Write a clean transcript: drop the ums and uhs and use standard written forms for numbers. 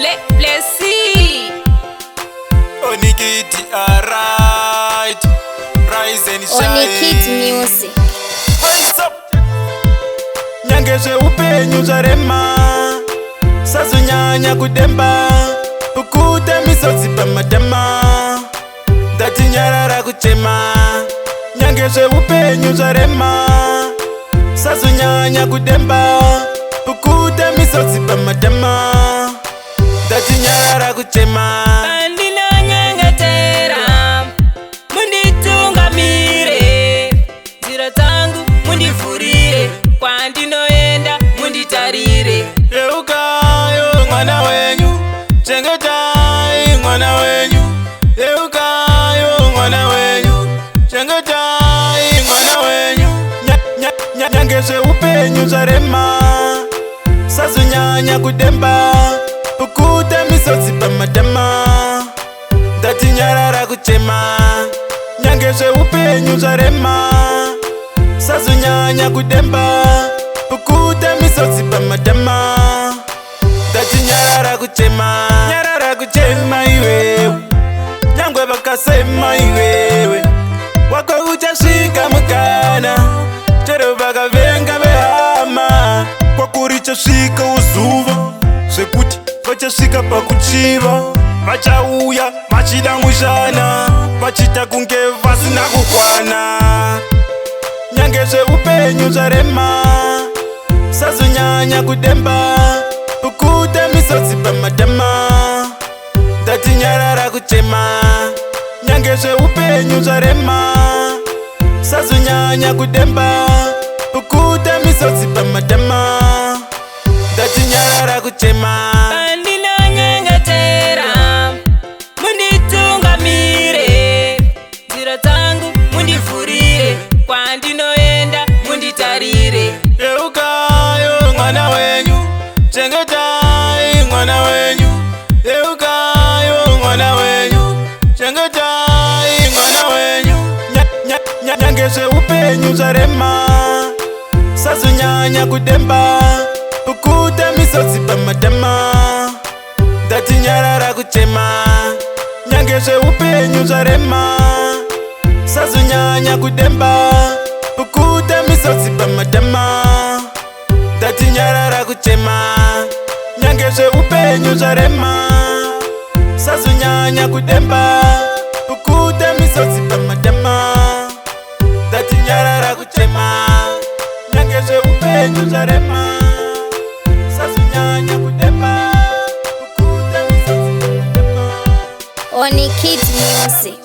Blessy Onikiti alright, rise and shine. Onikiti music. Hands up. Nyange upenyu zarema, sazunyanya kudemba, ukuta misotsi pamatama, ndati nyarara kuchema. Nyange upenyu zarema, sazunyanya kudemba, ukuta misotsi pamatama, ndati nyarara kuchema. Kwandinoenda munditarire. Yeukayo mwana wenyu, chengetai mwana wenyu. Yeukayo mwana wenyu, chengetai mwana wenyu. Nyange upenyu zarema, sazunyanya kudemba, ukuta misotsi pamatama, ndati nyarara kuchema. Nyange upenyu zarema, sazunyanya kudemba, ukuta misotsi pamatama, ndati nyarara kuchema. Nyarara kuchema iwewe, nyangwe bakasema iwewe, wako uchashika mukana, chero bakavenga behama, kwakuri chashika uzuva, sekuti vachasvika pakuchiva, vachauya vachida mushana, vachita kunge vasina kukwana. Nyange upenyu zarema, sazunyanya kudemba, ukuta misotsi pamatama, ndati nyarara kuchema. Nyange upenyu zarema, sazunyanya kudemba, ukuta misotsi pamatama, ndati nyarara kuchema. Kwandinoenda munditarire. Yeukayo mwana wenyu, chengetai mwana wenyu. Yeukayo mwana wenyu, chengetai mwana wenyu. Nyange upenyu zarema, sazunyanya kudemba, ukuta misotsi pamatama, ndati nyarara kuchema. Nyange upenyu zarema, sazunyanya kudemba, ukuta misotsi pamatama, ndati nyarara kuchema. Nyange upenyu zarema, sazunyanya kudemba, ukuta misotsi pamatama, ndati nyarara kuchema. Nyange upenyu zarema, sazunyanya kudemba, ukuta misotsi pamatama. Onikiti music.